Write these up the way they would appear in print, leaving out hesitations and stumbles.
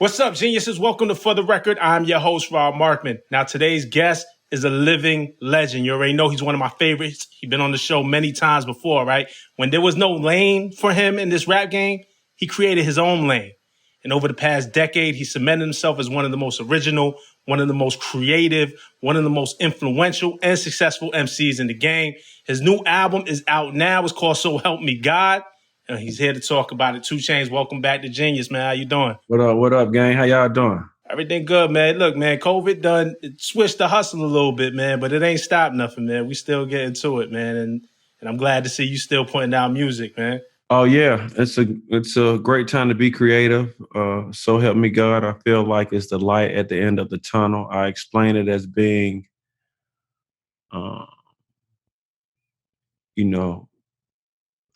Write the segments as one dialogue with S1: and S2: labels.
S1: What's up, geniuses? Welcome to For the Record. I'm your host, Rob Markman. Now, today's guest is a living legend. You already know he's one of my favorites. He's been on the show many times before, right? When there was no lane for him in this rap game, he created his own lane. And over the past decade, he cemented himself as one of the most original, one of the most creative, one of the most influential and successful MCs in the game. His new album is out now. It's called So Help Me God. And he's here to talk about it. 2 Chainz, welcome back to Genius, man. How you doing?
S2: What up, gang? How y'all doing?
S1: Everything good, man. Look, man, COVID done switched the hustle a little bit, man, but it ain't stopped nothing, man. We still getting to it, man. And I'm glad to see you still putting out music, man.
S2: Oh yeah, it's a great time to be creative. So help me God. I feel like it's the light at the end of the tunnel. I explain it as being, uh, you know,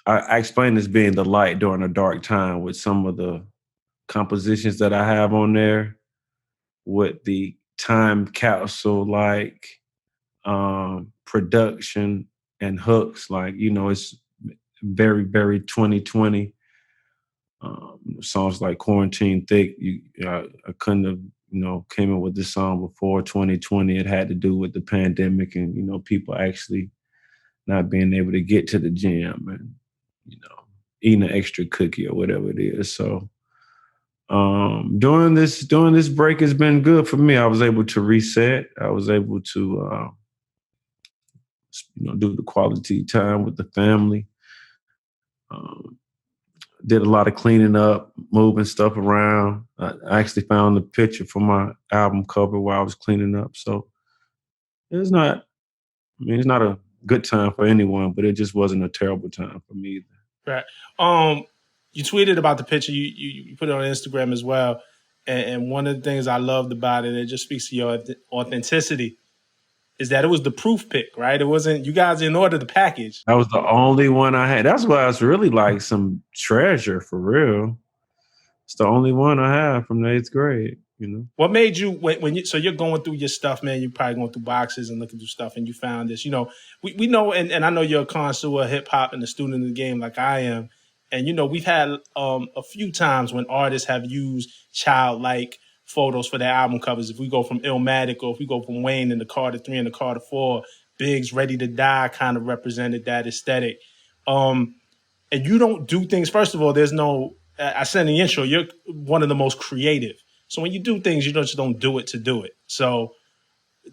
S2: I explain it as being the light during a dark time with some of the compositions that I have on there, with the time capsule like production and hooks. Like it's very very 2020. Songs like Quarantine Thick, I couldn't have, came up with this song before 2020. It had to do with the pandemic and, people actually not being able to get to the gym and, eating an extra cookie or whatever it is. So during this break has been good for me. I was able to reset. I was able to, do the quality time with the family. Did a lot of cleaning up, moving stuff around. I actually found the picture for my album cover while I was cleaning up. So it's not, it's not a good time for anyone, but it just wasn't a terrible time for me either.
S1: Right. You tweeted about the picture. You put it on Instagram as well. And one of the things I loved about it, it just speaks to your authenticity, is that it was the proof pick, right? It wasn't, you guys didn't order the package.
S2: That was the only one I had. That's why it's really like some treasure for real. It's the only one I have from the 8th grade,
S1: What made you, so you're going through your stuff, man, you're probably going through boxes and looking through stuff and you found this, we know, and I know you're a connoisseur of hip hop and a student of the game like I am. And, we've had a few times when artists have used childlike photos for their album covers. If we go from Illmatic or if we go from Wayne and the Carter 3 and the Carter 4, Biggs Ready to Die kind of represented that aesthetic. And you don't do things, first of all, there's no, I said in the intro, you're one of the most creative. So when you do things, you just don't do it to do it. So,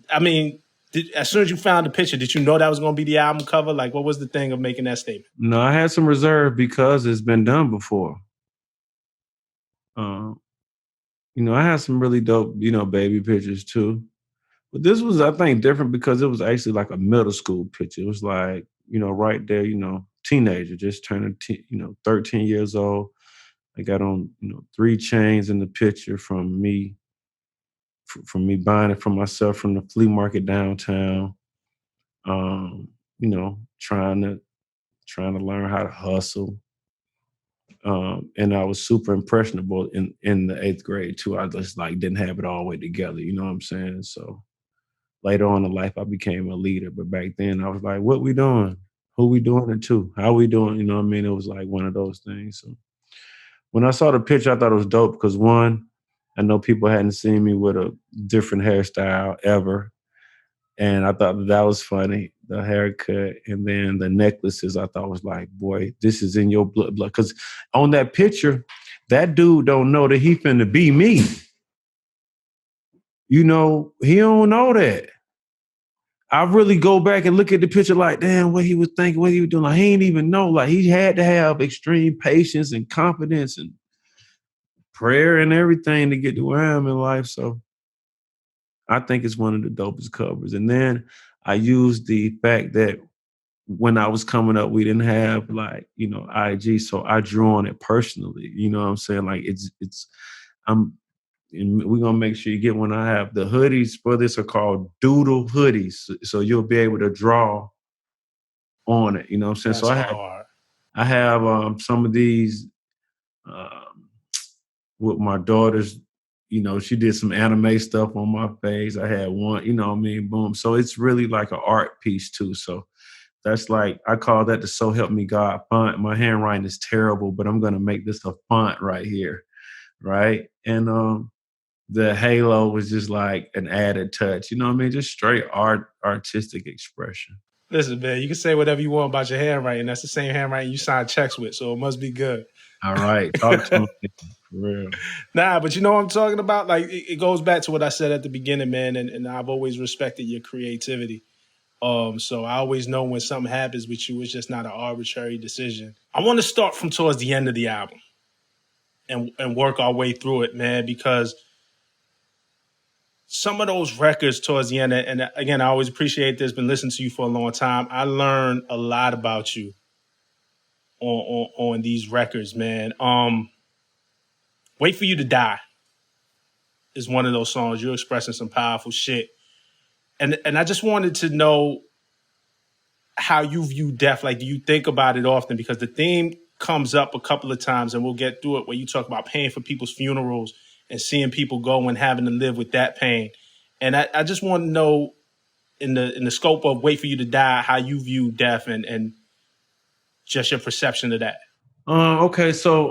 S1: I mean, as soon as you found the picture, did you know that was going to be the album cover? Like, what was the thing of making that statement?
S2: No, I had some reserve because it's been done before. I had some really dope, baby pictures too. But this was, I think, different because it was actually like a middle school picture. It was like, right there, teenager, just turning, 13 years old. I got on, 3 chains in the picture from me buying it for myself from the flea market downtown. Trying to learn how to hustle. And I was super impressionable in the 8th grade too. I just like didn't have it all the way together. You know what I'm saying? So later on in life, I became a leader. But back then, I was like, "What we doing? Who we doing it to? How we doing?" You know what I mean? It was like one of those things. So when I saw the picture, I thought it was dope because one, I know people hadn't seen me with a different hairstyle ever. And I thought that was funny, the haircut. And then the necklaces, I thought was like, boy, this is in your blood. Because on that picture, that dude don't know that he finna be me. He don't know that. I really go back and look at the picture like, damn, what he was thinking, what he was doing. Like, he ain't even know. Like, he had to have extreme patience and confidence and prayer and everything to get to where I am in life. So I think it's one of the dopest covers. And then I used the fact that when I was coming up, we didn't have IG. So I drew on it personally. You know what I'm saying? Like and we're gonna make sure you get one. I have the hoodies for this are called doodle hoodies. So you'll be able to draw on it. You know what I'm saying?
S1: That's
S2: So I have some of these with my daughters. She did some anime stuff on my face. I had one, boom. So it's really like an art piece too. So that's like, I call that the So Help Me God font. My handwriting is terrible, but I'm going to make this a font right here. right? And the halo was just like an added touch. You know what I mean? Just straight artistic expression.
S1: Listen, man, you can say whatever you want about your handwriting. That's the same handwriting you sign checks with, so it must be good.
S2: All right, talk to me for real.
S1: Nah, but you know what I'm talking about? Like, it goes back to what I said at the beginning, man, and I've always respected your creativity. So I always know when something happens with you, it's just not an arbitrary decision. I want to start from towards the end of the album and work our way through it, man, because some of those records towards the end, and again, I always appreciate this, been listening to you for a long time. I learned a lot about you on these records, man. Wait for You to Die is one of those songs. You're expressing some powerful shit. And I just wanted to know how you view death. Like, do you think about it often? Because the theme comes up a couple of times, and we'll get through it, where you talk about paying for people's funerals and seeing people go and having to live with that pain. And I just want to know, in the scope of Wait for You to Die, how you view death and just your perception of that.
S2: Okay, so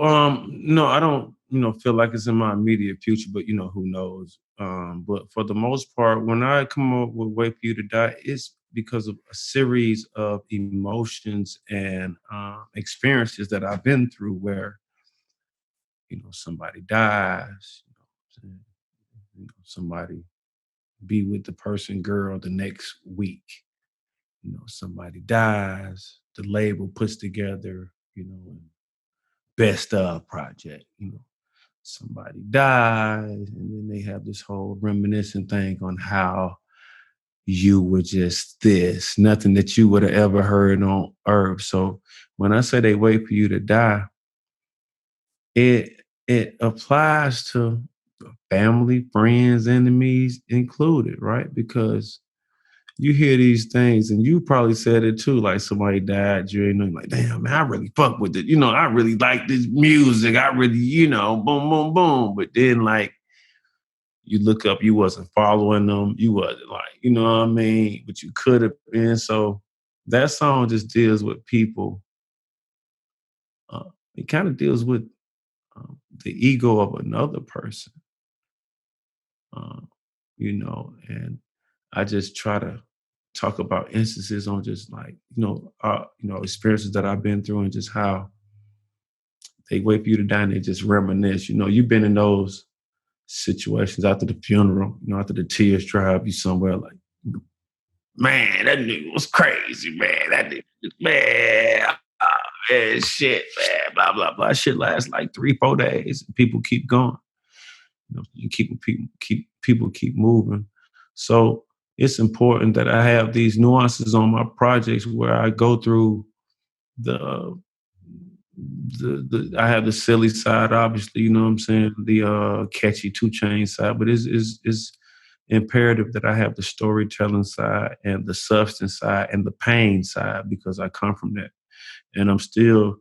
S2: no, I don't, feel like it's in my immediate future, but who knows? But for the most part, when I come up with Wait for You to Die, it's because of a series of emotions and experiences that I've been through where, somebody dies, somebody be with the person, girl, the next week. Somebody dies, the label puts together, best of project, somebody dies, and then they have this whole reminiscent thing on how you were just this, nothing that you would have ever heard on earth. So when I say they wait for you to die, it applies to family, friends, enemies included, right? Because you hear these things, and you probably said it too, like somebody died, you're like, damn, man, I really fuck with it. I really like this music. I really, boom, boom, boom. But then, like, you look up, you wasn't following them. You wasn't like, you know what I mean? But you could have been. So that song just deals with people. It kind of deals with the ego of another person, uh, and I just try to talk about instances on just like, experiences that I've been through and just how they wait for you to die and they just reminisce. You've been in those situations after the funeral, after the tears drive you somewhere like, man, that nigga was crazy, man. That nigga, man, man, shit, man, blah, blah, blah. Shit lasts like 3-4 days. And people keep going. You people keep moving. So it's important that I have these nuances on my projects where I go through the I have the silly side, obviously, you know what I'm saying, the catchy 2 Chainz side, but it's imperative that I have the storytelling side and the substance side and the pain side because I come from that, and I'm still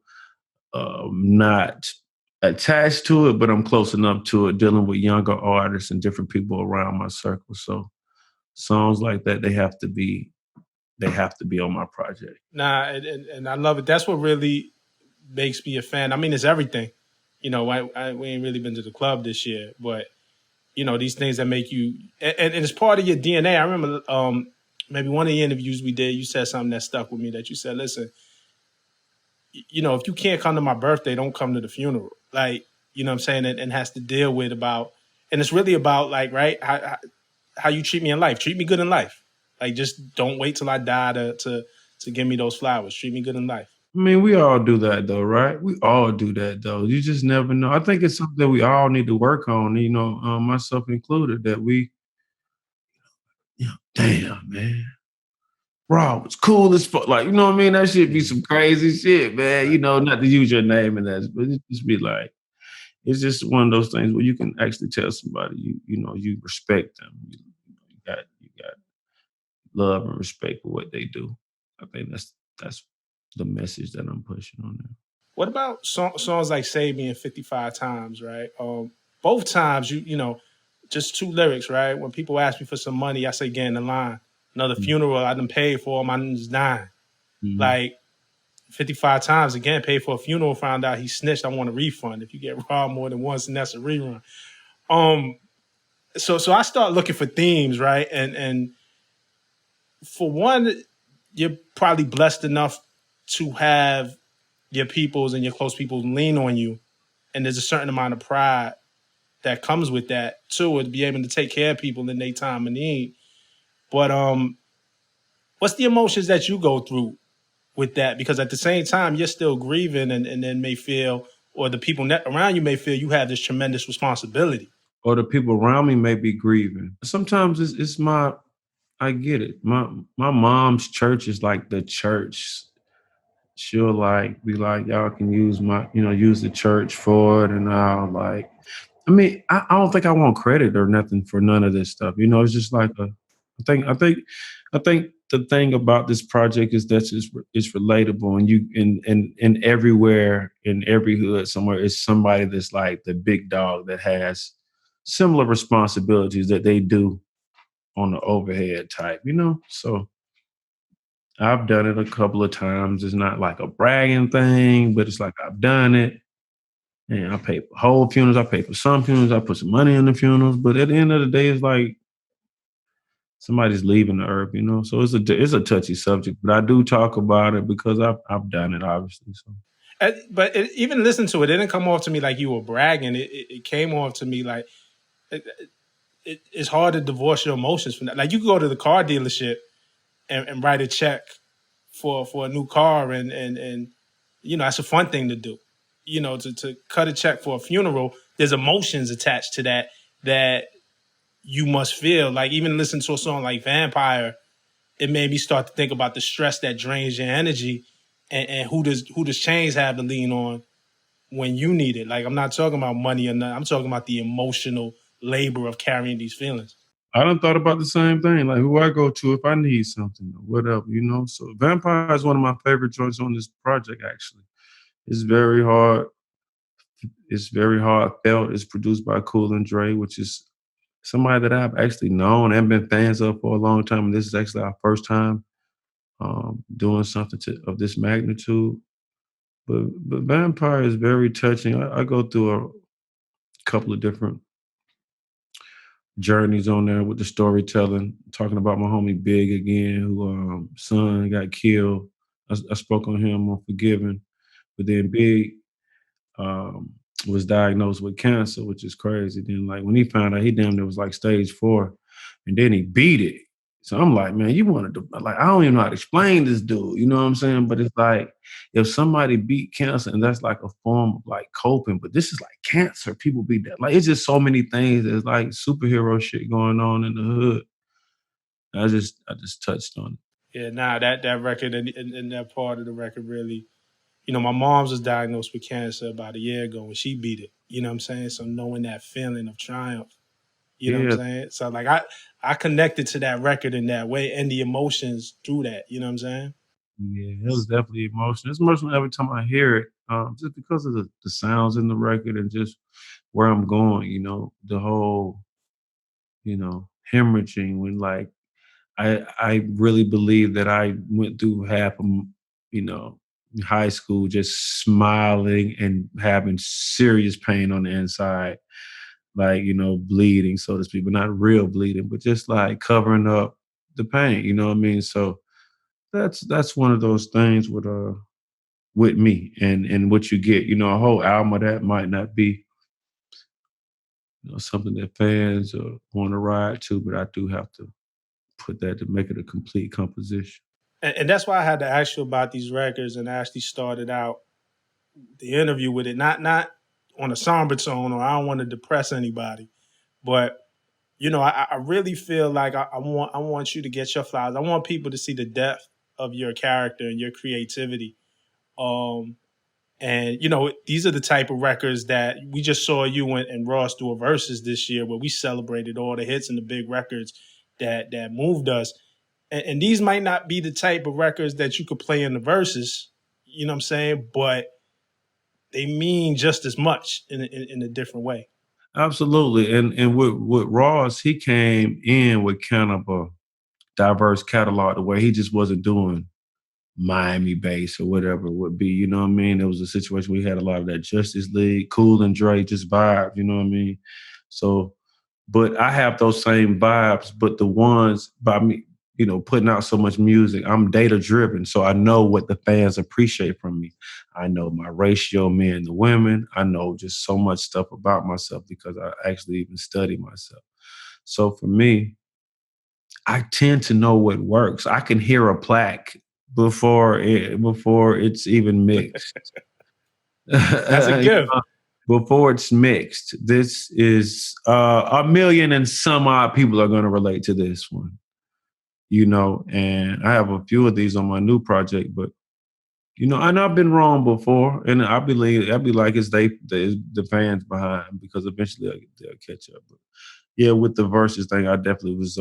S2: not attached to it, but I'm close enough to it, dealing with younger artists and different people around my circle. So songs like that, they have to be on my project.
S1: Nah, and I love it. That's what really makes me a fan. I mean, it's everything. We ain't really been to the club this year, but these things that make you, and it's part of your DNA. I remember maybe one of the interviews we did, you said something that stuck with me, that you said, listen, if you can't come to my birthday, don't come to the funeral. Like, you know what I'm saying? And has to deal with about, and it's really about like, right, how you treat me in life. Treat me good in life. Like, just don't wait till I die to give me those flowers. Treat me good in life.
S2: I mean, we all do that though, right? We all do that though. You just never know. I think it's something that we all need to work on, myself included, that we, damn, man. Bro, it's cool as fuck. Like, you know what I mean? That shit be some crazy shit, man. Not to use your name and that, but it just be like, it's just one of those things where you can actually tell somebody you respect them. You got love and respect for what they do. I think that's the message that I'm pushing on there.
S1: What about songs like Save Me and 55 Times, right? Both times, just 2 lyrics, right? When people ask me for some money, I say, get in the line. Another funeral I done paid for, my name's dying.
S2: Mhm.
S1: Like, 55 times again, paid for a funeral, found out he snitched. I want a refund. If you get robbed more than once, and that's a rerun. So I start looking for themes, right? And for one, you're probably blessed enough to have your peoples and your close people lean on you. And there's a certain amount of pride that comes with that too, to be able to take care of people in their time of need. But what's the emotions that you go through with that? Because at the same time, you're still grieving and then may feel, or the people around you may feel you have this tremendous responsibility.
S2: Or the people around me may be grieving. Sometimes it's my, I get it. My mom's church is like the church. She'll like be like, y'all can use my, use the church for it. And I'll like, I mean, I don't think I want credit or nothing for none of this stuff. It's just like I think the thing about this project is that it's relatable, and and everywhere in every hood somewhere is somebody that's like the big dog that has similar responsibilities that they do on the overhead type. So I've done it a couple of times. It's not like a bragging thing, but it's like I've done it. And I pay for whole funerals. I pay for some funerals. I put some money in the funerals. But at the end of the day, it's like somebody's leaving the earth. So it's a touchy subject. But I do talk about it because I've done it, obviously. So.
S1: But even listen to it, it didn't come off to me like you were bragging. It came off to me like it's hard to divorce your emotions from that. Like you could go to the car dealership and write a check for a new car, and that's a fun thing to do. To cut a check for a funeral, there's emotions attached to that you must feel. Like even listen to a song like Vampire, it made me start to think about the stress that drains your energy, and who does Chains have to lean on when you need it. Like I'm not talking about money or nothing. I'm talking about the emotional labor of carrying these feelings.
S2: I done thought about the same thing. Like who I go to if I need something or whatever. So Vampire is one of my favorite joints on this project, actually. It's very hard. It's very heartfelt. It's produced by Cool and Dre, which is somebody that I've actually known and been fans of for a long time. And this is actually our first time doing something of this magnitude. But Vampire is very touching. I go through a couple of different journeys on there with the storytelling, talking about my homie Big again, who son got killed. I spoke on him on Forgiven. But then Big was diagnosed with cancer, which is crazy. Then like when he found out, he damn near was like stage 4, and then he beat it. So I'm like, man, you wanted to like I don't even know how to explain this dude. You know what I'm saying? But it's like if somebody beat cancer, and that's like a form of like coping, but this is like cancer. People beat that. Like it's just so many things. There's like superhero shit going on in the hood. I just touched on it.
S1: Yeah, that record and that part of the record really. My mom's was diagnosed with cancer about a year ago and she beat it. You know what I'm saying? So knowing that feeling of triumph, you know what I'm saying? So like I connected to that record in that way and the emotions through that. You know what I'm saying?
S2: Yeah, it was definitely emotional. It's emotional every time I hear it, just because of the sounds in the record and just where I'm going. The whole, hemorrhaging when like I really believe that I went through half of, you know, high school just smiling and having serious pain on the inside, like, bleeding, so to speak, but not real bleeding, but just like covering up the pain, you know what I mean? So that's one of those things with me and what you get, a whole album of that might not be something that fans want to ride to, but I do have to put that to make it a complete composition.
S1: And that's why I had to ask you about these records and I actually started out the interview with it, not on a somber tone or I don't want to depress anybody, but I really feel like I want you to get your flowers. I want people to see the depth of your character and your creativity. And these are the type of records that we just saw you and Ross do a verses this year where we celebrated all the hits and the big records that moved us. And these might not be the type of records that you could play in the verses, you know what I'm saying? But they mean just as much in a different way.
S2: Absolutely. And with Ross, he came in with kind of a diverse catalog the way he just wasn't doing Miami base or whatever it would be. You know what I mean? It was a situation we had a lot of that Justice League, Cool and Dre, just vibe. You know what I mean? So, but I have those same vibes, but the ones by me, putting out so much music, I'm data driven. So I know what the fans appreciate from me. I know my ratio, men to women. I know just so much stuff about myself because I actually even study myself. So for me, I tend to know what works. I can hear a plaque before it's even mixed.
S1: That's a gift.
S2: Before it's mixed. This is a million and some odd people are going to relate to this one, and I have a few of these on my new project, but and I've been wrong before, and I believe I'd be like it's the fans behind because eventually they'll catch up. But yeah, with the verses thing, I definitely was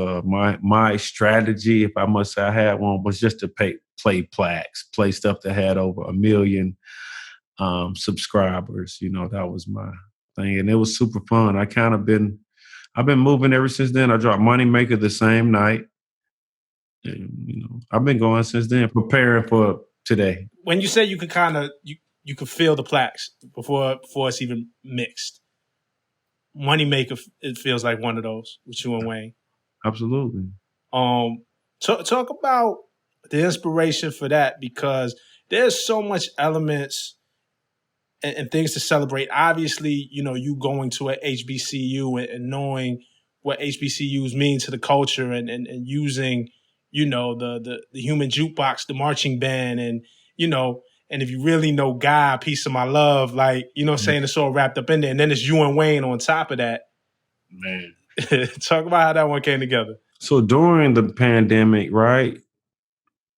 S2: my strategy, if I must say I had one, was just to play plaques, play stuff that had over 1 million subscribers. That was my thing, and it was super fun. I've been moving ever since then. I dropped Moneymaker the same night, and I've been going since then, preparing for today.
S1: When you say you could kind of you could feel the plaques before it's even mixed. Moneymaker, it feels like one of those with you and Wayne.
S2: Absolutely.
S1: Talk about the inspiration for that, because there's so much elements and things to celebrate. Obviously, you going to a HBCU and knowing what HBCUs mean to the culture and using, the human jukebox, the marching band, and, and if you really know God, Piece of My Love, like, saying it's all wrapped up in there. And then it's you and Wayne on top of that.
S2: Man.
S1: Talk about how that one came together.
S2: So during the pandemic, right,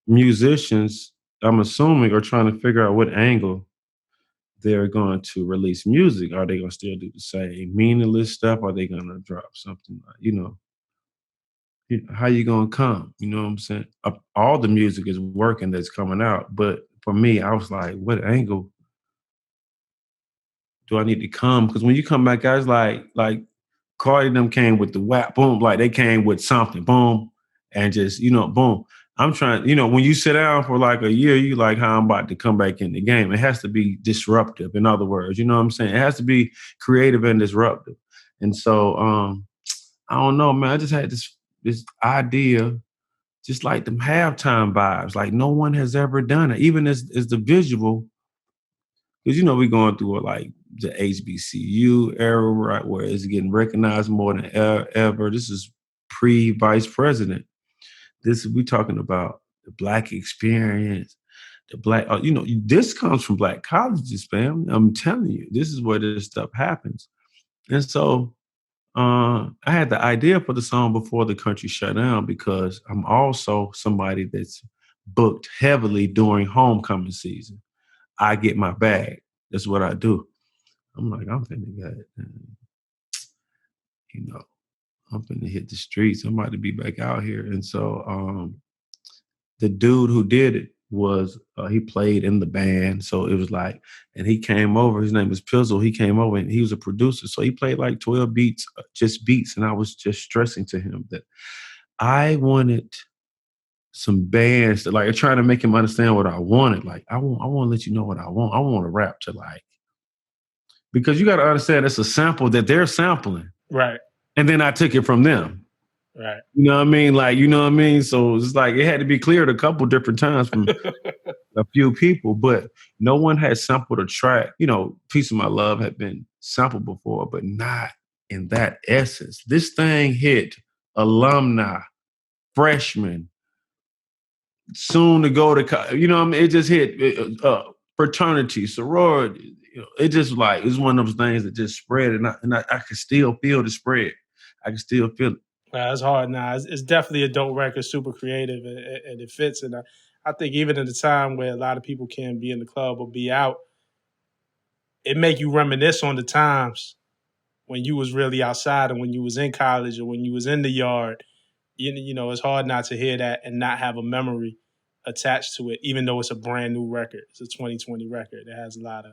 S2: musicians, I'm assuming, are trying to figure out what angle they're going to release music. Are they going to still do the same meaningless stuff? Are they going to drop something like, how you going to come? You know what I'm saying? All the music is working that's coming out. But for me, I was like, what angle do I need to come? Because when you come back, guys, like Cardi and them came with the whap, boom, like they came with something, boom, and just, boom. I'm trying, when you sit down for like a year, you like how I'm about to come back in the game. It has to be disruptive, in other words, you know what I'm saying? It has to be creative and disruptive. And so I don't know, man. I just had this idea, just like them halftime vibes. Like no one has ever done it, even as the visual. Because we're going through like the HBCU era, right, where it's getting recognized more than ever. This is pre-vice president. We talking about the Black experience, the Black. This comes from Black colleges, fam. I'm telling you, this is where this stuff happens. And so I had the idea for the song before the country shut down because I'm also somebody that's booked heavily during homecoming season. I get my bag. That's what I do. I'm like, I'm finna get it. I'm finna hit the streets. I'm about to be back out here. And so the dude who did it was, he played in the band. So it was like, and he came over, his name was Pizzle. He came over and he was a producer. So he played like 12 beats, just beats. And I was just stressing to him that I wanted some bands that like trying to make him understand what I wanted. Like, I want to let you know what I want. I want to rap to like, because you got to understand it's a sample that they're sampling.
S1: Right.
S2: And then I took it from them.
S1: Right.
S2: You know what I mean? Like, you know what I mean? So it's like it had to be cleared a couple different times from a few people, but no one had sampled a track. Piece of My Love had been sampled before, but not in that essence. This thing hit alumni, freshmen, soon to go to college. You know what I mean? It just hit fraternity, sorority. It just like, it's one of those things that just spread, and I can still feel the spread. I can still feel it.
S1: It's hard now. It's definitely a dope record, super creative, and it fits. And I think even at a time where a lot of people can't be in the club or be out, it make you reminisce on the times when you was really outside and when you was in college or when you was in the yard. It's hard not to hear that and not have a memory attached to it, even though it's a brand new record. It's a 2020 record. It has a lot of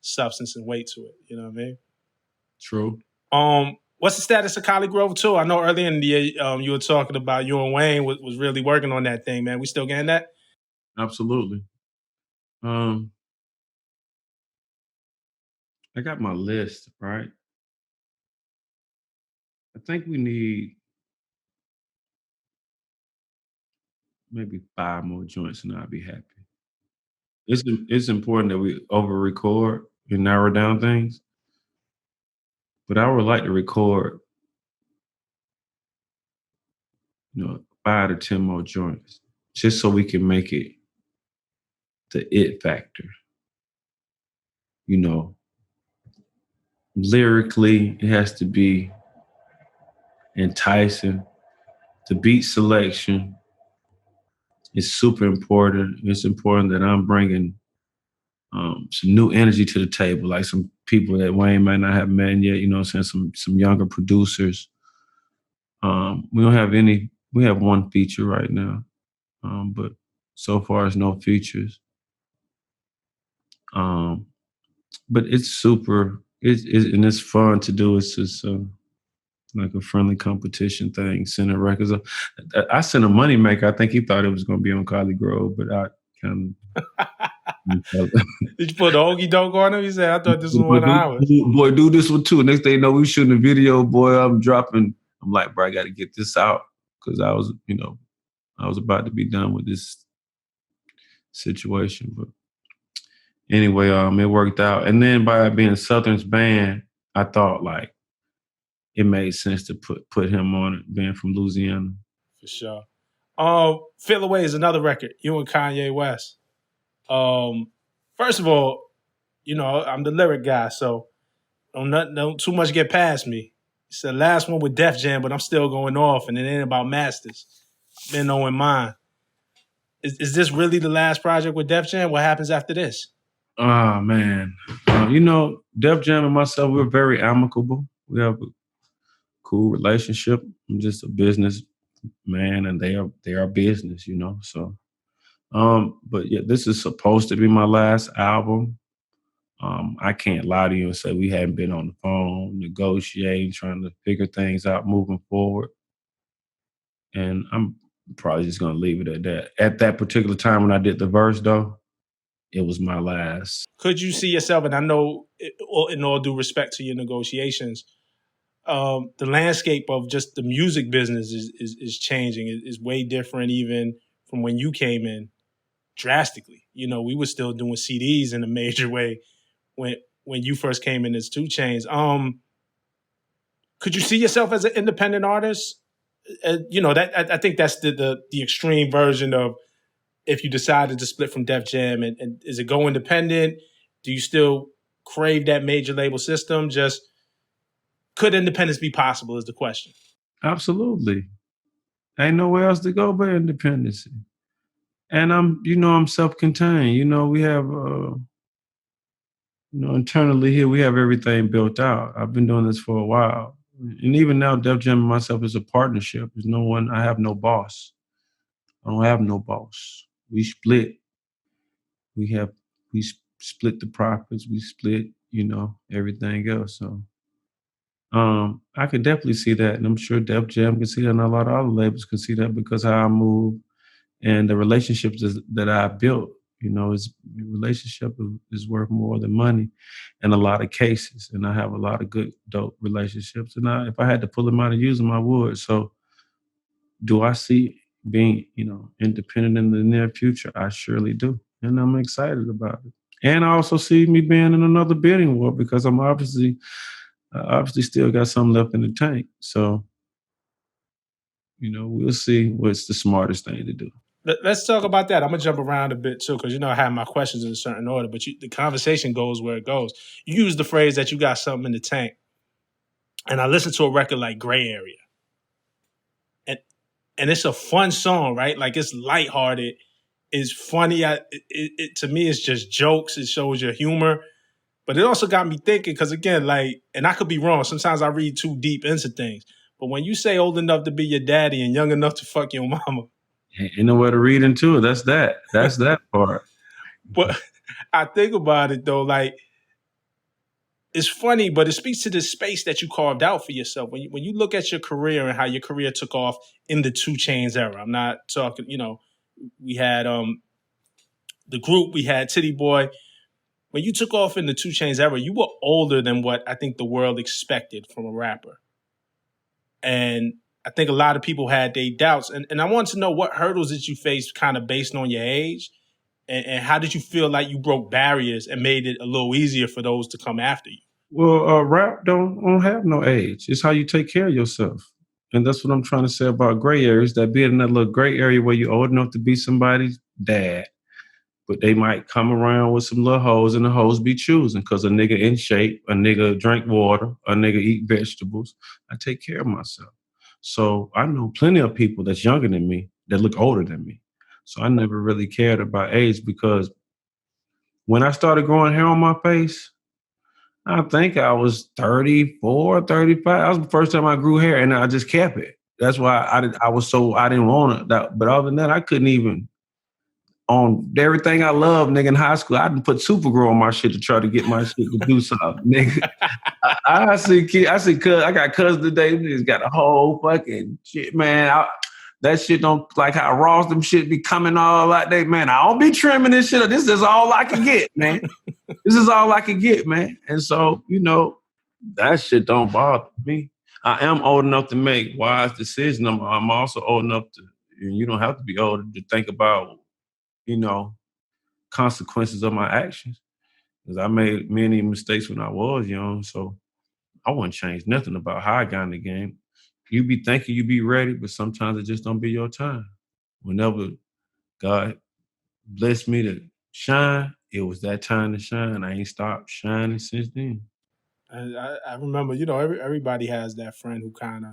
S1: substance and weight to it. You know what I mean?
S2: True.
S1: What's the status of Collie Grove too? I know earlier in the year you were talking about you and Wayne was really working on that thing, man. We still getting that?
S2: Absolutely. Um, I got my list, right? I think we need maybe 5 more joints and I'll be happy. It's important that we over record and narrow down things, but I would like to record, 5 to 10 more joints just so we can make it the it factor. You know, lyrically, it has to be enticing. The beat selection is super important. It's important that I'm bringing some new energy to the table, like some people that Wayne might not have met yet. You know what I'm saying? Some younger producers. We don't have any. We have one feature right now, but so far it's no features. Um, but it's super. And it's fun to do. It's just like a friendly competition thing. Sending records up. I sent a moneymaker. I think he thought it was going to be on Collie Grove, but I kind of.
S1: Did you put the Okie doke on him? He said, I thought this was
S2: Boy,
S1: 1 hour.
S2: do this one too. Next thing you know, we shooting a video. Boy, I'm like, bro, I got to get this out because I was about to be done with this situation. But anyway, it worked out. And then by being Southern's band, I thought like it made sense to put him on it, being from Louisiana.
S1: For sure. Feel Away is another record. You and Kanye West. First of all, I'm the lyric guy, so don't too much get past me. It's the last one with Def Jam, but I'm still going off, and it ain't about masters. I've been knowing mine. Is this really the last project with Def Jam? What happens after this?
S2: Oh man, Def Jam and myself, we're very amicable. We have a cool relationship. I'm just a business man, and they are business, So, but yeah, this is supposed to be my last album. I can't lie to you and say we hadn't been on the phone negotiating, trying to figure things out moving forward. And I'm probably just gonna leave it at that. At that particular time when I did the verse, though, it was my last.
S1: Could you see yourself, and I know in all due respect to your negotiations, the landscape of just the music business is changing. Is way different even from when you came in drastically. We were still doing CDs in a major way when you first came in as 2 Chainz. Could you see yourself as an independent artist? That I think that's the extreme version of if you decided to split from Def Jam, and is it go independent? Do you still crave that major label system? Just could independence be possible is the question.
S2: Absolutely. Ain't nowhere else to go but independence. And I'm self-contained. We have internally here we have everything built out. I've been doing this for a while. And even now, Def Jam and myself is a partnership. There's no one, I have no boss. I don't have no boss. We split. We split the profits. We split, everything else. So I could definitely see that. And I'm sure Def Jam can see that, and a lot of other labels can see that because how I move and the relationships that I built. Relationship is worth more than money in a lot of cases. And I have a lot of good, dope relationships. And if I had to pull them out and use them, I would. So do I see being, independent in the near future? I surely do. And I'm excited about it. And I also see me being in another bidding war because I'm obviously still got some left in the tank. So, we'll see what's the smartest thing to do.
S1: Let's talk about that. I'm going to jump around a bit too, because I have my questions in a certain order, but the conversation goes where it goes. You use the phrase that you got something in the tank. And I listened to a record like Gray Area. And it's a fun song, right? Like it's lighthearted. It's funny. To me, it's just jokes. It shows your humor. But it also got me thinking, because again, and I could be wrong. Sometimes I read too deep into things. But when you say old enough to be your daddy and young enough to fuck your mama,
S2: ain't nowhere to read into it. That's that part.
S1: But I think about it though, it's funny, but it speaks to the space that you carved out for yourself. When you look at your career and how your career took off in the 2 Chainz era, I'm not talking, we had the group. We had Titty Boy. When you took off in the 2 Chainz era, you were older than what I think the world expected from a rapper. And I think a lot of people had their doubts. And I want to know what hurdles did you face kind of based on your age? And how did you feel like you broke barriers and made it a little easier for those to come after you?
S2: Well, rap don't have no age. It's how you take care of yourself. And that's what I'm trying to say about gray areas, that being in that little gray area where you're old enough to be somebody's dad, but they might come around with some little hoes and the hoes be choosing because a nigga in shape, a nigga drink water, a nigga eat vegetables. I take care of myself. So I know plenty of people that's younger than me that look older than me. So I never really cared about age because when I started growing hair on my face, I think I was 34, 35. That was the first time I grew hair, and I just kept it. That's why I didn't want it. But other than that, I couldn't even, on everything I love, nigga, in high school, I didn't put Supergirl on my shit to try to get my shit to do something, nigga. I got cousins today, niggas got a whole fucking shit, man. That shit don't, like how Ross, them shit be coming all like that, man. I don't be trimming this shit up. This is all I can get, man. This is all I can get, man. And so, that shit don't bother me. I am old enough to make wise decisions. I'm also old enough to, and you don't have to be older to think about, consequences of my actions. Because I made many mistakes when I was young. So I wouldn't change nothing about how I got in the game. You be thinking you be ready, but sometimes it just don't be your time. Whenever God blessed me to shine, it was that time to shine. I ain't stopped shining since then.
S1: I remember, everybody has that friend who kind of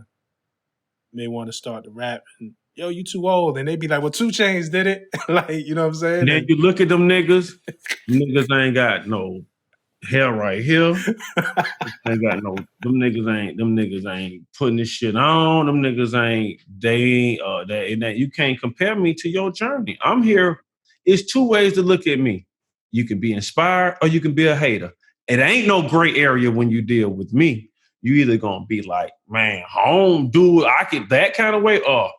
S1: may want to start to rap and, yo, you too old. And they be like, well, 2 Chainz did it. Like, you know what I'm saying?
S2: Then you look at them niggas ain't got no hair right here. Ain't got no, them niggas ain't putting this shit on. Them niggas ain't, you can't compare me to your journey. I'm here. It's 2 ways to look at me. You can be inspired or you can be a hater. It ain't no gray area when you deal with me. You either gonna be like, man, home, dude, I get that kind of way, or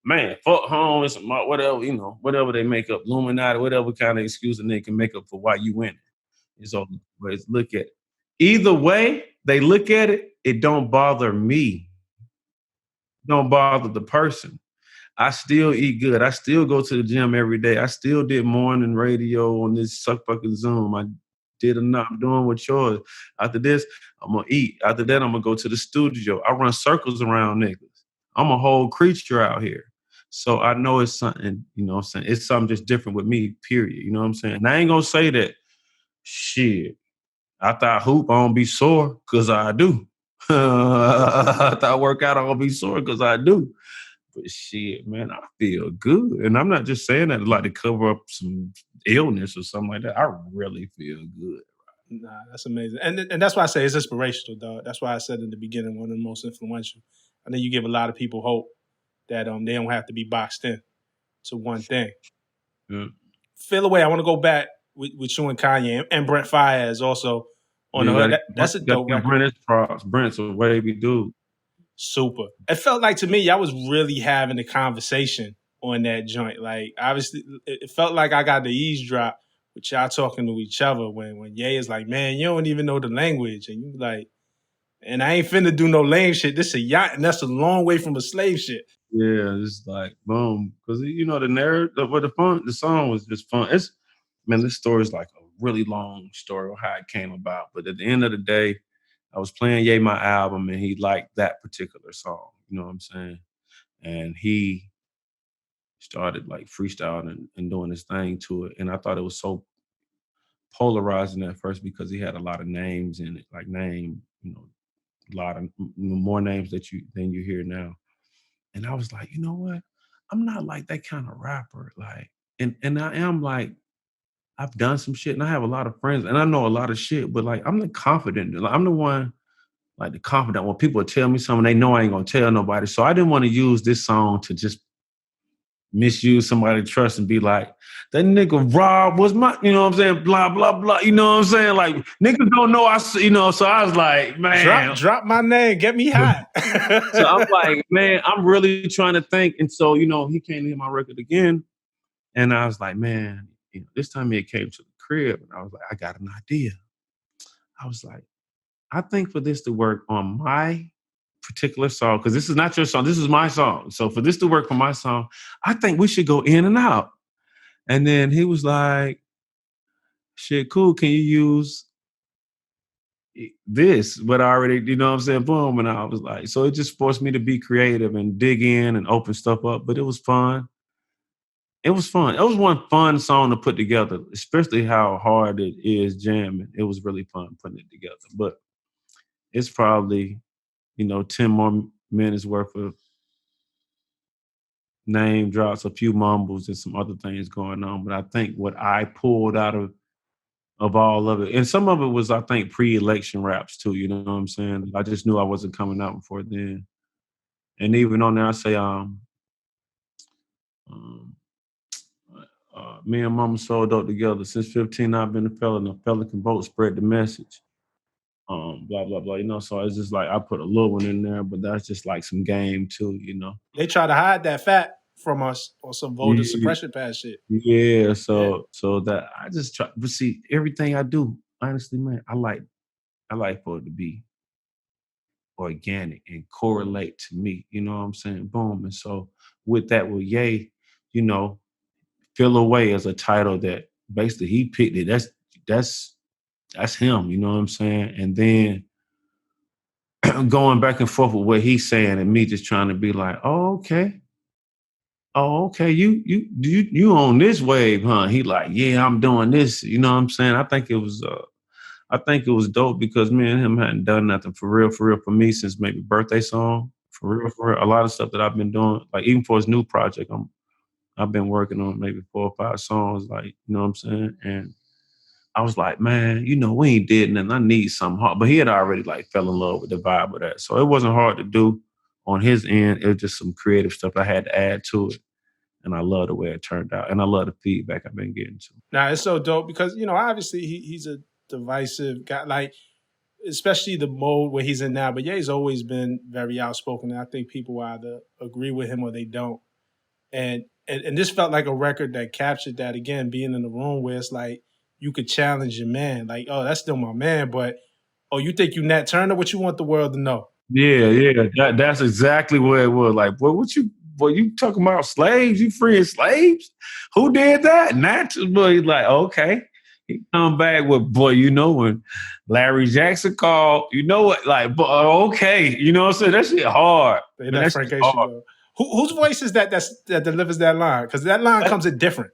S2: man, fuck home, it's whatever, whatever they make up, Illuminati, whatever kind of excuse they can make up for why you win it. So let's look at it. Either way they look at it, it don't bother me. Don't bother the person. I still eat good. I still go to the gym every day. I still did morning radio on this suck fucking Zoom. I did enough. I'm doing what yours. After this, I'm going to eat. After that, I'm going to go to the studio. I run circles around niggas. I'm a whole creature out here. So I know it's something, what I'm saying? It's something just different with me, period. You know what I'm saying? And I ain't going to say that, shit, after I hoop, I don't be sore, because I do. After I work out, I don't be sore, because I do. But shit, man, I feel good. And I'm not just saying that like to cover up some illness or something like that. I really feel good.
S1: Nah, that's amazing. And that's why I say it's inspirational, dog. That's why I said in the beginning, one of the most influential. I think you give a lot of people hope that they don't have to be boxed in to one thing.
S2: Yeah.
S1: Feel away. I want to go back with you and Kanye and Brent Faiyaz also on the hood. That's a dope record.
S2: Brent's a wavy dude.
S1: Super. It felt like to me, y'all was really having a conversation on that joint. Like, obviously, it felt like I got the eavesdrop with y'all talking to each other when Ye is like, man, you don't even know the language. And you like, and I ain't finna do no lame shit. This a yacht, and that's a long way from a slave shit.
S2: Yeah, it's like, boom. Because, the narrative, the song was just fun. This story is like a really long story of how it came about. But at the end of the day, I was playing Ye my album, and he liked that particular song. You know what I'm saying? And he started like freestyling and doing his thing to it. And I thought it was so polarizing at first because he had a lot of names in it, like a lot of more names than you hear now. And I was like, you know what? I'm not like that kind of rapper. Like, and I am like, I've done some shit and I have a lot of friends and I know a lot of shit, but like, I'm the confident. Like, I'm the one, like the confident when people tell me something, they know I ain't gonna tell nobody. So I didn't want to use this song to just misuse somebody's trust and be like, that nigga Rob was my, you know what I'm saying? Blah, blah, blah. You know what I'm saying? Like, niggas don't know so I was like, man.
S1: Drop my name, get me hot.
S2: So I'm like, man, I'm really trying to think. And so, he came to hear my record again. And I was like, man, this time he came to the crib and I was like, I got an idea. I was like, I think for this to work on my particular song, because this is not your song, this is my song. So for this to work for my song, I think we should go in and out. And then he was like, shit, cool. Can you use this? But I already, you know what I'm saying? Boom. And I was like, so it just forced me to be creative and dig in and open stuff up. But it was fun. It was fun. It was one fun song to put together, especially how hard it is jamming. It was really fun putting it together. But it's probably, 10 more minutes worth of name drops, a few mumbles, and some other things going on. But I think what I pulled out of all of it, and some of it was, I think, pre-election raps too. You know what I'm saying? I just knew I wasn't coming out before then. And even on there, I say, me and Mama so dope together. Since 15, I've been a fella, and a fella can both spread the message. Blah, blah, blah. So it's just like I put a little one in there, but that's just like some game too,
S1: They try to hide that fact from us on some voter suppression pass shit.
S2: Yeah, so that I just try, but see, everything I do, honestly, man, I like for it to be organic and correlate to me. You know what I'm saying? Boom. And so with that, with Ye, Feel Away as a title that basically he picked it. That's him, you know what I'm saying? And then going back and forth with what he's saying and me just trying to be like, oh, okay. Oh, okay. You on this wave, huh? He like, yeah, I'm doing this. You know what I'm saying? I think it was dope because me and him hadn't done nothing for real for me since maybe Birthday Song. For real. A lot of stuff that I've been doing, like even for his new project, I've been working on maybe 4 or 5 songs, like, you know what I'm saying? And I was like, man, we ain't did nothing. I need something hard. But he had already like fell in love with the vibe of that. So it wasn't hard to do on his end. It was just some creative stuff I had to add to it. And I love the way it turned out. And I love the feedback I've been getting to.
S1: Now, it's so dope because, obviously he's a divisive guy, like, especially the mode where he's in now. But Ye's always been very outspoken. And I think people either agree with him or they don't. And this felt like a record that captured that, again, being in the room where it's like you could challenge your man. Like, oh, that's still my man. But, oh, you think you Nat Turner? What you want the world to know?
S2: Yeah. That's exactly where it was. Like, boy, you talking about slaves? You freeing slaves? Who did that? Nat, boy, like, okay. He come back with, boy, when Larry Jackson called, what? Like, okay. You know what I'm saying? That shit hard.
S1: That's Frank Ocean. Whose voice is that delivers that line? Because that line comes in different.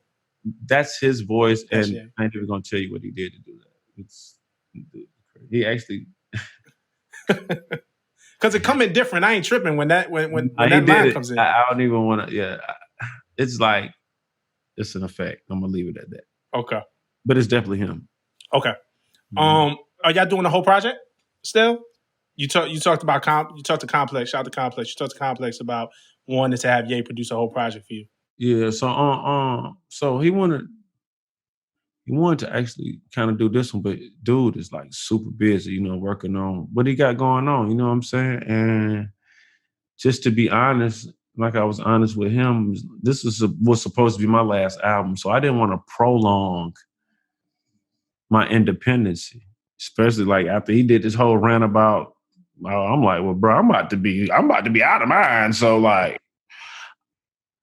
S2: That's his voice, and I ain't even gonna tell you what he did to do that. He actually,
S1: because it come in different. I ain't tripping when that line comes in.
S2: I don't even want to. Yeah, it's like it's an effect. I'm gonna leave it at that.
S1: Okay,
S2: but it's definitely him.
S1: Okay. Are y'all doing the whole project still? You talked about you talked to Complex. Shout out to Complex. You talked to Complex about wanting to have Ye produce a whole project for you.
S2: Yeah. So he wanted to actually kind of do this one, but dude is like super busy, working on what he got going on. You know what I'm saying? And just to be honest, like I was honest with him, this was supposed to be my last album, so I didn't want to prolong my independency, especially like after he did this whole rant about. I'm like, well, bro, I'm about to be out of mine. So like,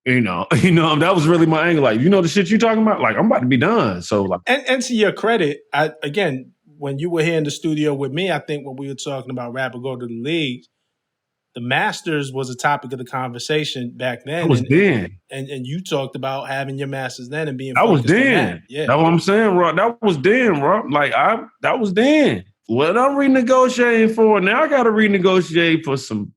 S2: that was really my angle. Like, the shit you talking about? Like, I'm about to be done. So like,
S1: and to your credit, again, when you were here in the studio with me, I think when we were talking about Rap or Go to the League, the Masters was a topic of the conversation back then.
S2: I was then.
S1: And you talked about having your Masters then and being
S2: I was then.
S1: Yeah.
S2: That's what I'm saying, Rob. That was then, Rob. Like, that was then. What I'm renegotiating for now, I got to renegotiate for some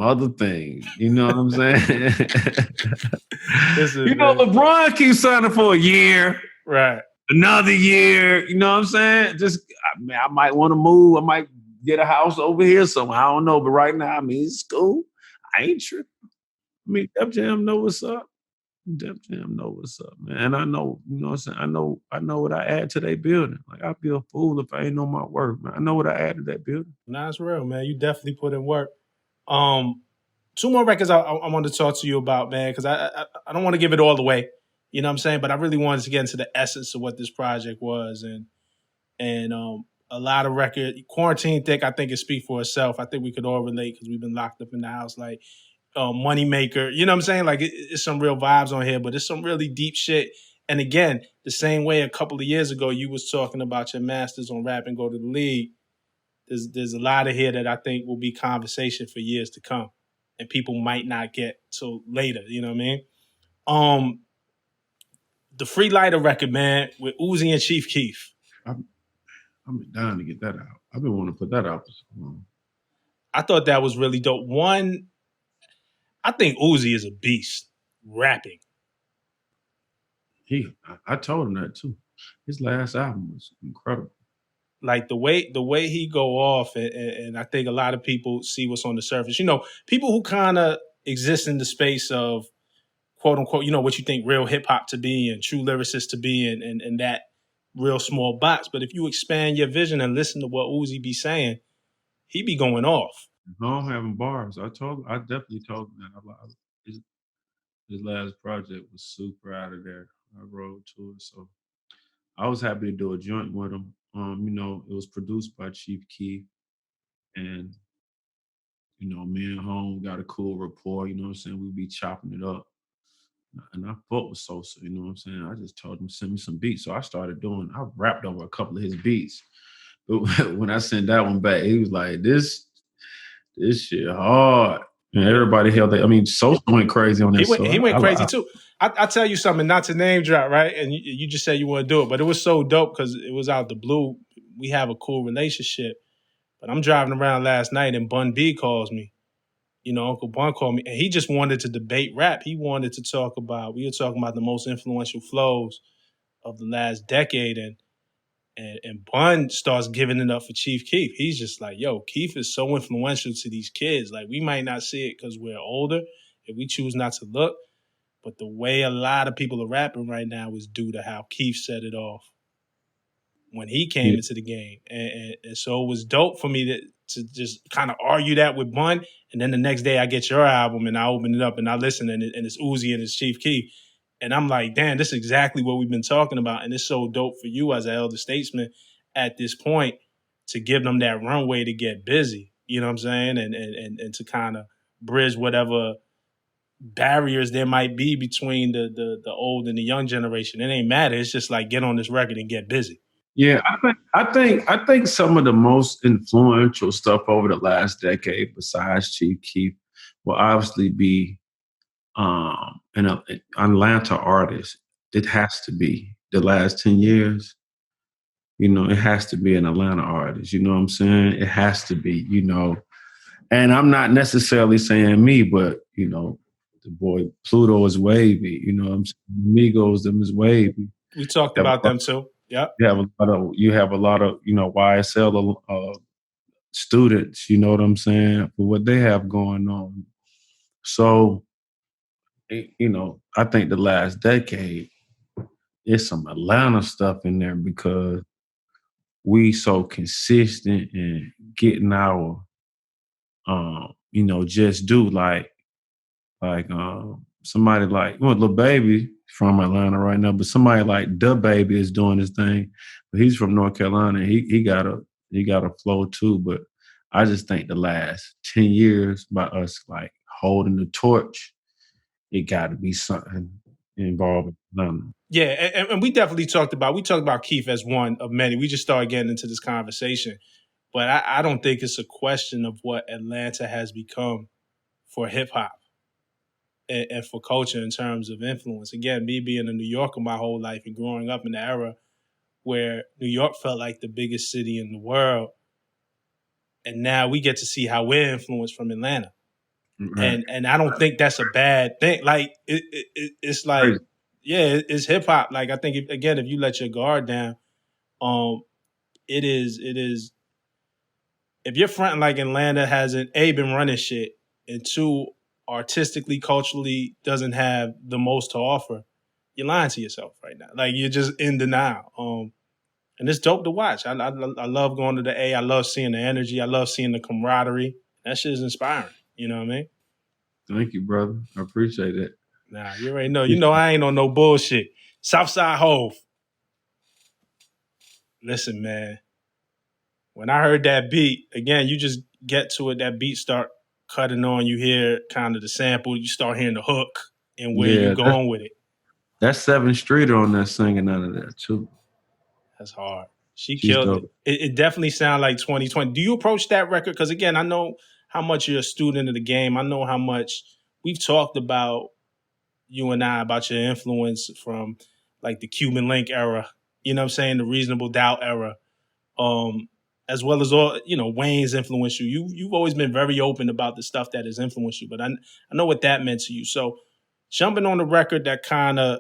S2: other things. You know what I'm saying? LeBron keeps signing for a year,
S1: right?
S2: Another year. You know what I'm saying? I might want to move. I might get a house over here somewhere. I don't know, but right now, it's cool. I ain't tripping. Def Jam know what's up. Def Jam know what's up, man. And I know, you know what I'm saying? I know what I add to their building. Like, I'd be a fool if I ain't know my work, man. I know what I add to that building.
S1: Nah, it's real, man. You definitely put in work. 2 more records I want to talk to you about, man, because I don't want to give it all away. You know what I'm saying? But I really wanted to get into the essence of what this project was, and a lot of record quarantine thick. I think it speaks for itself. I think we could all relate because we've been locked up in the house. Like Moneymaker, you know what I'm saying? Like it's some real vibes on here, but it's some really deep shit. And again, the same way a couple of years ago you was talking about your masters on Rap and Go to the League. There's a lot of here that I think will be conversation for years to come, and people might not get till later. You know what I mean? The Free Lighter record, man, with Uzi and Chief Keef.
S2: I'm dying to get that out. I've been wanting to put that out for so long.
S1: I thought that was really dope. One, I think Uzi is a beast rapping.
S2: I told him that too. His last album was incredible.
S1: Like the way he go off, and I think a lot of people see what's on the surface. You know, people who kind of exist in the space of quote unquote, you know, what you think real hip hop to be and true lyricists to be, and that real small box. But if you expand your vision and listen to what Uzi be saying, he be going off.
S2: I'm having bars. I definitely told him that. His last project was super out of there. I wrote to it, so I was happy to do a joint with him. You know, it was produced by Chief Keef, and you know, me and Home got a cool rapport. You know what I'm saying? We'd be chopping it up, and I fought with Sosa. You know what I'm saying? I just told him to send me some beats, so I started doing. I rapped over a couple of his beats, but when I sent that one back, he was like, "This shit hard." And everybody held that. I mean, Sosa went crazy on this.
S1: He went crazy too. I tell you something, not to name drop, right? And you just said you want to do it, but it was so dope because it was out the blue. We have a cool relationship. But I'm driving around last night and Bun B calls me. You know, Uncle Bun called me, and he just wanted to debate rap. He wanted to talk about, we were talking about the most influential flows of the last decade, and Bun starts giving it up for Chief Keef. He's just like, yo, Keef is so influential to these kids. Like, we might not see it because we're older if we choose not to look, but the way a lot of people are rapping right now is due to how Keef set it off when he came into the game. And so it was dope for me to just kind of argue that with Bun. And then the next day I get your album and I open it up and I listen and it's Uzi and it's Chief Keef. And I'm like, damn, this is exactly what we've been talking about. And it's so dope for you as an elder statesman at this point to give them that runway to get busy. You know what I'm saying? And to kind of bridge whatever barriers there might be between the old and the young generation. It ain't matter. It's just like get on this record and get busy.
S2: Yeah, I think some of the most influential stuff over the last decade, besides Chief Keef, will obviously be an Atlanta artist. It has to be the last 10 years. You know, it has to be an Atlanta artist. You know what I'm saying? It has to be, you know. And I'm not necessarily saying me, but, you know, the boy Pluto is wavy. You know what I'm saying? Migos, them is wavy.
S1: We talked about them too. Yep.
S2: You have a lot of, you know, YSL students, you know what I'm saying, for what they have going on. So, you know, I think the last decade, there's some Atlanta stuff in there because we so consistent in getting our, you know, just do like somebody like, well, Lil Baby from Atlanta right now, but somebody like Da Baby is doing his thing. But he's from North Carolina. He got a flow too. But I just think the last 10 years by us like holding the torch, it got to be something involved with Atlanta.
S1: Yeah, and we definitely talked about Keef as one of many. We just started getting into this conversation. But I don't think it's a question of what Atlanta has become for hip hop and for culture in terms of influence. Again, me being a New Yorker my whole life and growing up in the era where New York felt like the biggest city in the world. And now we get to see how we're influenced from Atlanta. Right. And I don't think that's a bad thing. Like, it's like, crazy. Yeah, it's hip hop. Like, I think, if you let your guard down, it is, if you're fronting like Atlanta hasn't, A, been running shit, and 2, artistically, culturally doesn't have the most to offer, you're lying to yourself right now. Like, you're just in denial. And it's dope to watch. I love going to the A. I love seeing the energy. I love seeing the camaraderie. That shit is inspiring. You know what I mean?
S2: Thank you, brother. I appreciate it.
S1: Nah, you already know. You know I ain't on no bullshit. Southside Hove. Listen, man. When I heard that beat, again, you just get to it, that beat start cutting on, you hear kind of the sample, you start hearing the hook and where you
S2: Yeah,
S1: going with it.
S2: that's 7th Streeter on that singing out of that too.
S1: That's hard. She
S2: She's
S1: killed
S2: dope.
S1: it. It definitely sounded like 2020. Do you approach that record? Because again, I know how much you're a student of the game. I know how much we've talked about, you and I, about your influence from like the Cuban Link era, you know what I'm saying? The Reasonable Doubt era. As well as all, you know, Wayne's influenced you. You've always been very open about the stuff that has influenced you, but I know what that meant to you. So jumping on the record that kind of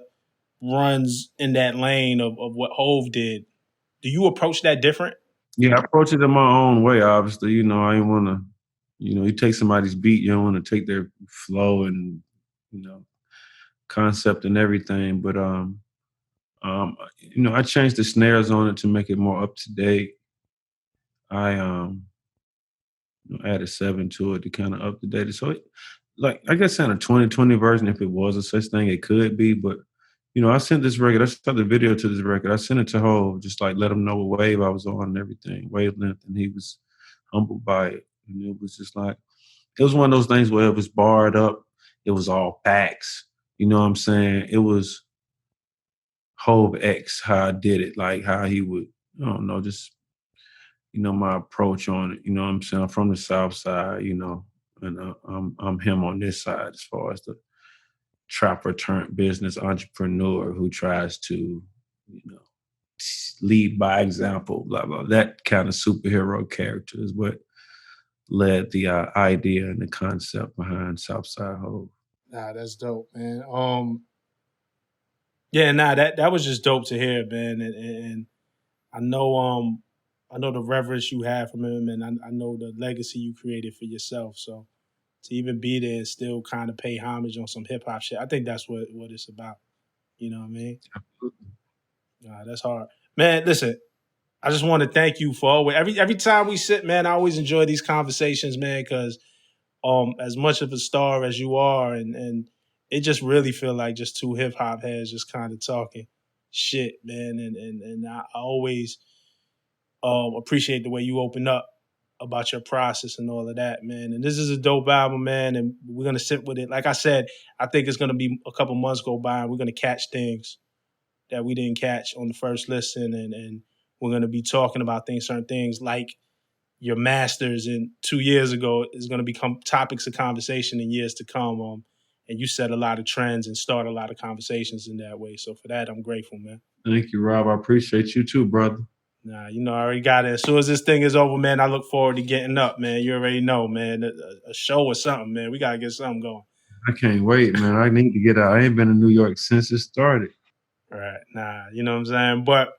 S1: runs in that lane of what Hove did, do you approach that different?
S2: Yeah, I approach it in my own way, obviously. You know, I ain't wanna, you take somebody's beat, you don't want to take their flow and, you know, concept and everything. But I changed the snares on it to make it more up to date. I added 7 to it to kind of up to date it. So I guess in a 2020 version, if it was a such thing, it could be. But I sent this record. I sent the video to this record. I sent it to Hov, just like let him know what wave I was on and everything, wavelength, and he was humbled by it. And it was just like it was one of those things where it was barred up. It was all facts. You know what I'm saying? It was Hov X how I did it, like how he would. I don't know, just my approach on it. You know what I'm saying? I'm from the South Side, and I'm him on this side as far as the trapper turned business entrepreneur who tries to, lead by example, blah, blah. That kind of superhero character is what led the idea and the concept behind Southside Hove.
S1: Nah, that's dope, man. Yeah, nah, that was just dope to hear, man. And I know the reverence you have from him, and I know the legacy you created for yourself. So to even be there and still kind of pay homage on some hip hop shit, I think that's what it's about. You know what I mean?
S2: Absolutely.
S1: Nah, that's hard, man. Listen, I just want to thank you for always every time we sit, man. I always enjoy these conversations, man, because as much of a star as you are, and it just really feel like just two hip hop heads just kind of talking shit, man. And I always appreciate the way you open up about your process and all of that, man. And this is a dope album, man. And we're gonna sit with it. Like I said, I think it's gonna be a couple months go by, and we're gonna catch things that we didn't catch on the first listen, and we're gonna be talking about certain things like your masters in 2 years ago is going to become topics of conversation in years to come. And you set a lot of trends and start a lot of conversations in that way. So for that, I'm grateful, man.
S2: Thank you, Rob. I appreciate you too, brother.
S1: Nah, I already got it. As soon as this thing is over, man, I look forward to getting up, man. You already know, man. A show or something, man. We got to get something going.
S2: I can't wait, man. I need to get out. I ain't been in New York since it started.
S1: All right. Nah, you know what I'm saying? But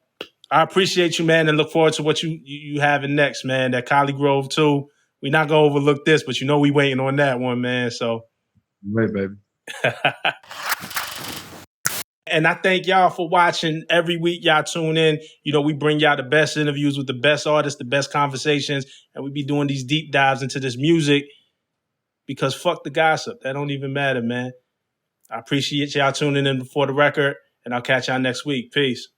S1: I appreciate you, man, and look forward to what you having next, man. That Collie Grove, too. We're not going to overlook this, but we waiting on that one, man. So.
S2: Wait, baby.
S1: And I thank y'all for watching. Every week y'all tune in. We bring y'all the best interviews with the best artists, the best conversations, and we be doing these deep dives into this music because fuck the gossip. That don't even matter, man. I appreciate y'all tuning in for the record, and I'll catch y'all next week. Peace.